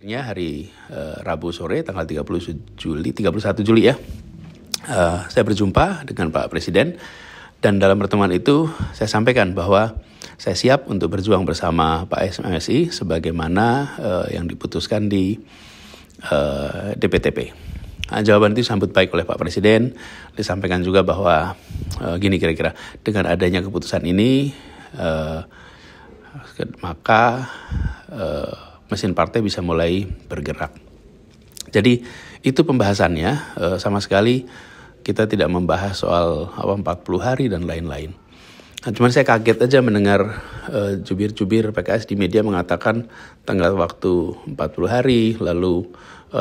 Akhirnya hari Rabu sore tanggal 31 Juli ya, saya berjumpa dengan Pak Presiden dan dalam pertemuan itu saya sampaikan bahwa saya siap untuk berjuang bersama Pak MSI sebagaimana yang diputuskan di DPTP. Nah, jawaban itu disambut baik oleh Pak Presiden. Disampaikan juga bahwa gini kira-kira, dengan adanya keputusan ini maka mesin partai bisa mulai bergerak. Jadi itu pembahasannya, sama sekali kita tidak membahas soal 40 hari dan lain-lain. Nah, cuman saya kaget aja mendengar jubir-jubir PKS di media mengatakan tenggat waktu 40 hari, lalu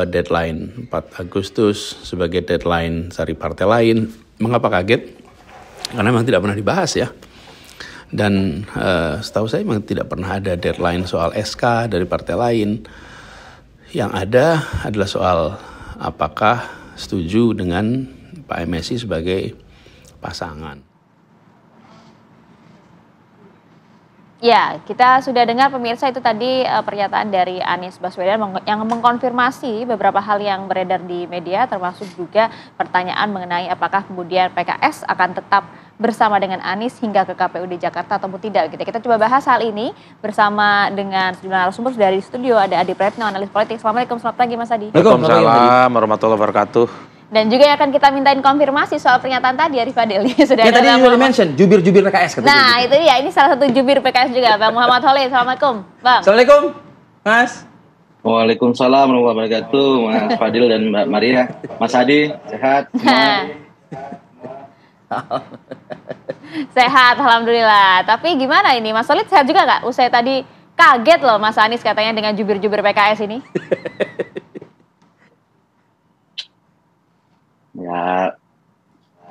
deadline 4 Agustus sebagai deadline dari partai lain. Mengapa kaget? Karena memang tidak pernah dibahas ya. Dan setahu saya memang tidak pernah ada deadline soal SK dari partai lain. Yang ada adalah soal apakah setuju dengan Pak MSI sebagai pasangan. Ya, kita sudah dengar pemirsa itu tadi pernyataan dari Anies Baswedan yang mengkonfirmasi beberapa hal yang beredar di media, termasuk juga pertanyaan mengenai apakah kemudian PKS akan tetap bersama dengan Anies hingga ke KPUD Jakarta ataupun tidak. Kita coba bahas hal ini bersama dengan sejumlah narasumber dari studio. Ada Adi Praetno, analis politik. Assalamualaikum, selamat pagi Mas Adi. Waalaikumsalam warahmatullahi wabarakatuh. Dan juga akan kita mintain konfirmasi soal pernyataan tadi dari Fadil. Sudah ya, tadi juga mention jubir-jubir PKS. Nah itu dia, ini salah satu jubir PKS juga, Bang Muhammad Khalid. Assalamualaikum, Bang. Assalamualaikum, Mas. Waalaikumsalam warahmatullahi wabarakatuh, Mas Fadil dan Mbak Maria. Mas Adi, sehat semua? Sehat, alhamdulillah. Tapi gimana ini, Mas Khalid sehat juga nggak? Usai tadi kaget loh Mas Anies katanya dengan jubir-jubir PKS ini. Ya,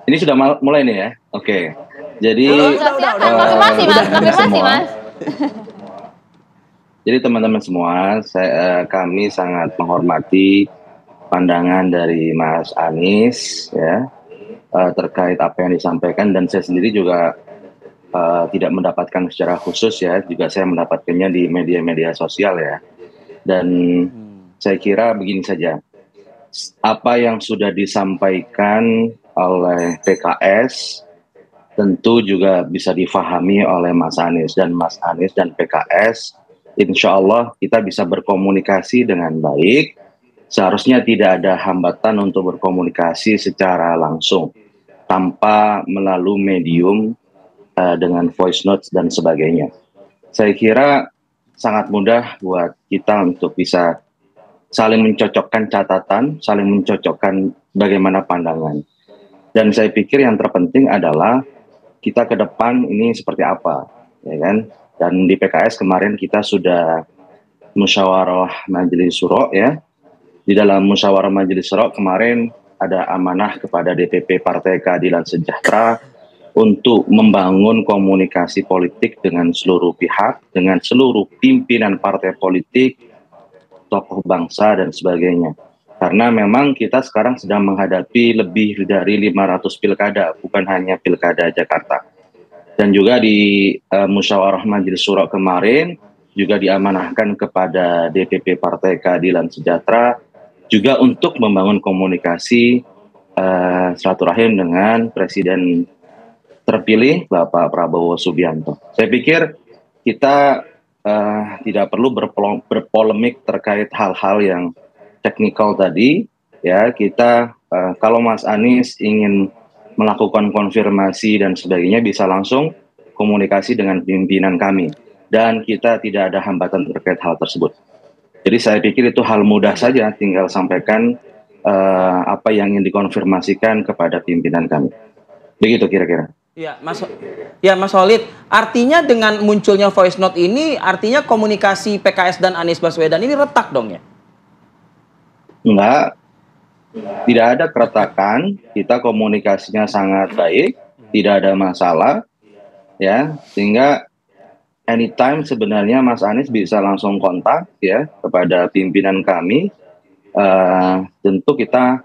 ini sudah mulai nih ya. Oke. Jadi konfirmasi Mas. Jadi teman-teman semua, kami sangat menghormati pandangan dari Mas Anies ya terkait apa yang disampaikan, dan saya sendiri juga tidak mendapatkan secara khusus ya, juga saya mendapatkannya di media-media sosial ya. Dan saya kira begini saja. Apa yang sudah disampaikan oleh PKS tentu juga bisa difahami oleh Mas Anies, dan Mas Anies dan PKS insya Allah kita bisa berkomunikasi dengan baik. Seharusnya tidak ada hambatan untuk berkomunikasi secara langsung tanpa melalui medium dengan voice notes dan sebagainya. Saya kira sangat mudah buat kita untuk bisa saling mencocokkan catatan, saling mencocokkan bagaimana pandangan. Dan saya pikir yang terpenting adalah kita ke depan ini seperti apa, ya kan? Dan di PKS kemarin kita sudah musyawarah Majelis Syuro ya. Di dalam musyawarah Majelis Syuro kemarin ada amanah kepada DPP Partai Keadilan Sejahtera untuk membangun komunikasi politik dengan seluruh pihak, dengan seluruh pimpinan partai politik, tokoh bangsa dan sebagainya. Karena memang kita sekarang sedang menghadapi lebih dari 500 pilkada, bukan hanya pilkada Jakarta. Dan juga di musyawarah Majelis Syuro kemarin juga diamanahkan kepada DPP Partai Keadilan Sejahtera juga untuk membangun komunikasi silaturahim dengan Presiden terpilih Bapak Prabowo Subianto. Saya pikir kita tidak perlu berpolemik terkait hal-hal yang teknikal tadi ya. Kita kalau Mas Anies ingin melakukan konfirmasi dan sebagainya bisa langsung komunikasi dengan pimpinan kami, dan kita tidak ada hambatan terkait hal tersebut. Jadi saya pikir itu hal mudah saja, tinggal sampaikan apa yang ingin dikonfirmasikan kepada pimpinan kami. Begitu kira-kira. Ya, Mas Khalid, artinya dengan munculnya voice note ini, artinya komunikasi PKS dan Anies Baswedan ini retak dong ya? Enggak, tidak ada keretakan, kita komunikasinya sangat baik, tidak ada masalah, ya, sehingga anytime sebenarnya Mas Anies bisa langsung kontak ya kepada pimpinan kami. Tentu kita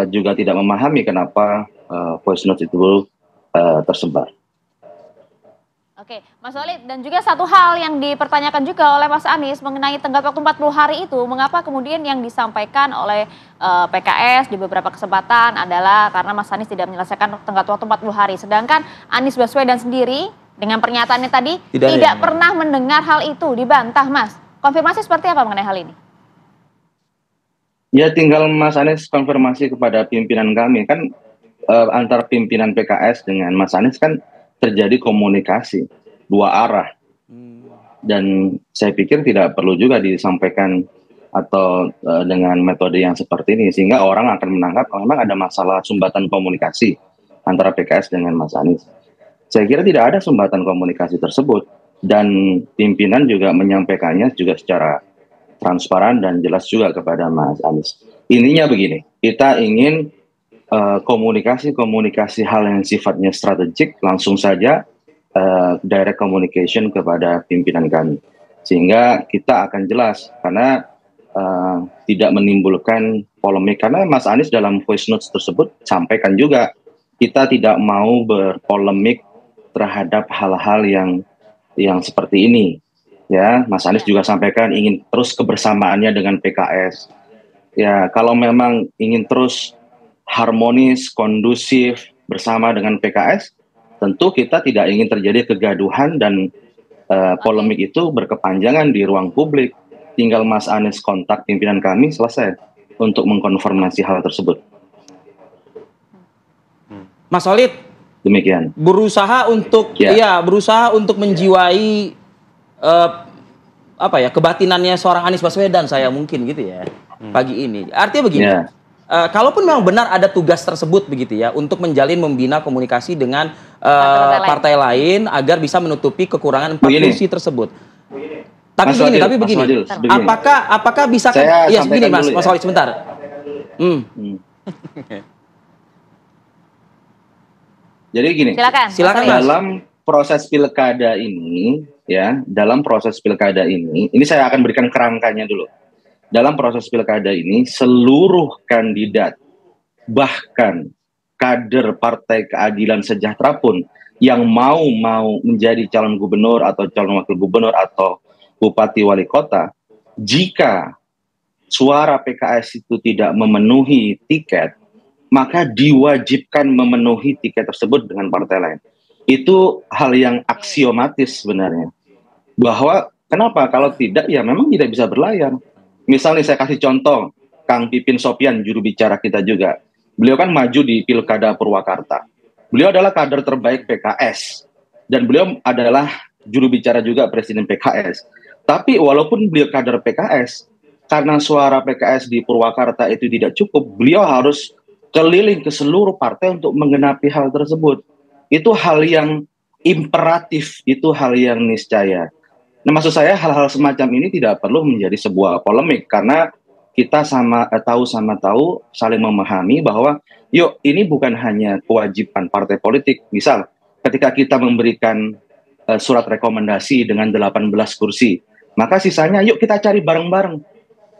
juga tidak memahami kenapa voice note itu tersebar. Oke, Mas Walid, dan juga satu hal yang dipertanyakan juga oleh Mas Anies mengenai tenggat waktu 40 hari itu, mengapa kemudian yang disampaikan oleh PKS di beberapa kesempatan adalah karena Mas Anies tidak menyelesaikan tenggat waktu 40 hari, sedangkan Anies Baswedan sendiri dengan pernyataannya tadi tidak pernah mendengar hal itu, dibantah, Mas. Konfirmasi seperti apa mengenai hal ini? Ya tinggal Mas Anies konfirmasi kepada pimpinan kami, kan antara pimpinan PKS dengan Mas Anies kan terjadi komunikasi dua arah, dan saya pikir tidak perlu juga disampaikan atau dengan metode yang seperti ini sehingga orang akan menangkap memang ada masalah sumbatan komunikasi antara PKS dengan Mas Anies. Saya kira tidak ada sumbatan komunikasi tersebut, dan pimpinan juga menyampaikannya juga secara transparan dan jelas juga kepada Mas Anies. Intinya begini, kita ingin komunikasi hal yang sifatnya strategik langsung saja direct communication kepada pimpinan kami, sehingga kita akan jelas karena tidak menimbulkan polemik. Karena Mas Anies dalam voice notes tersebut sampaikan juga kita tidak mau berpolemik terhadap hal-hal yang seperti ini. Ya, Mas Anies juga sampaikan ingin terus kebersamaannya dengan PKS. Ya, kalau memang ingin terus harmonis, kondusif bersama dengan PKS, tentu kita tidak ingin terjadi kegaduhan dan polemik itu berkepanjangan di ruang publik. Tinggal Mas Anies kontak pimpinan kami, selesai untuk mengkonfirmasi hal tersebut. Mas Walid, demikian. Berusaha untuk berusaha untuk menjiwai kebatinannya seorang Anies Baswedan, saya mungkin gitu ya pagi ini. Artinya begini. Kalaupun memang benar ada tugas tersebut begitu ya untuk menjalin membina komunikasi dengan partai lain agar bisa menutupi kekurangan 4 kursi tersebut. Tapi begini, apakah bisa kan? Ya begini Mas Walid sebentar. Jadi gini, silakan dalam proses pilkada ini ini saya akan berikan kerangkanya dulu. Dalam proses pilkada ini, seluruh kandidat, bahkan kader Partai Keadilan Sejahtera pun yang mau menjadi calon gubernur atau calon wakil gubernur atau bupati wali kota, jika suara PKS itu tidak memenuhi tiket, maka diwajibkan memenuhi tiket tersebut dengan partai lain. Itu hal yang aksiomatis sebenarnya. Bahwa kenapa? Kalau tidak, ya memang tidak bisa berlayar. Misalnya saya kasih contoh, Kang Pipin Sopian, juru bicara kita juga. Beliau kan maju di Pilkada Purwakarta. Beliau adalah kader terbaik PKS. Dan beliau adalah juru bicara juga Presiden PKS. Tapi walaupun beliau kader PKS, karena suara PKS di Purwakarta itu tidak cukup, beliau harus keliling ke seluruh partai untuk menggenapi hal tersebut. Itu hal yang imperatif, itu hal yang niscaya. Nah, maksud saya hal-hal semacam ini tidak perlu menjadi sebuah polemik karena kita tahu saling memahami bahwa ini bukan hanya kewajiban partai politik. Misal ketika kita memberikan surat rekomendasi dengan 18 kursi, maka sisanya yuk kita cari bareng-bareng.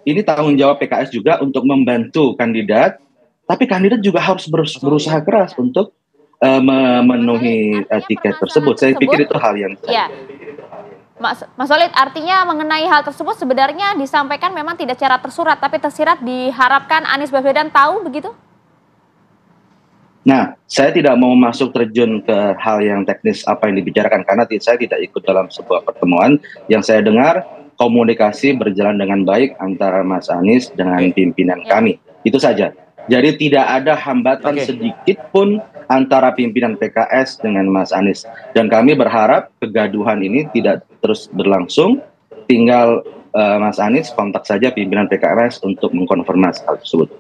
Ini tanggung jawab PKS juga untuk membantu kandidat, tapi kandidat juga harus berusaha keras untuk memenuhi tiket tersebut. Saya pikir itu hal yang Mas Walid, artinya mengenai hal tersebut sebenarnya disampaikan memang tidak secara tersurat, tapi tersirat diharapkan Anies Baswedan tahu begitu? Nah, saya tidak mau masuk terjun ke hal yang teknis apa yang dibicarakan karena saya tidak ikut dalam sebuah pertemuan. Yang saya dengar komunikasi berjalan dengan baik antara Mas Anies dengan pimpinan kami. Itu saja. Jadi tidak ada hambatan sedikit pun antara pimpinan PKS dengan Mas Anies. Dan kami berharap kegaduhan ini tidak terus berlangsung. Tinggal Mas Anies kontak saja pimpinan PKS untuk mengkonfirmasi hal tersebut.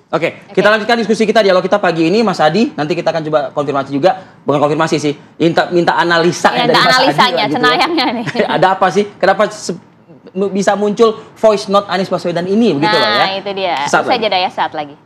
Oke, kita lanjutkan diskusi kita, dialog kita pagi ini, Mas Adi. Nanti kita akan coba konfirmasi juga, bukan konfirmasi sih, minta analisa dari Mas analisanya, Adi. Cenayangnya nih. Ada apa sih? Kenapa bisa muncul voice note Anies Baswedan ini, begitu loh ya? Nah, itu dia. Usai jeda ya, saat lagi.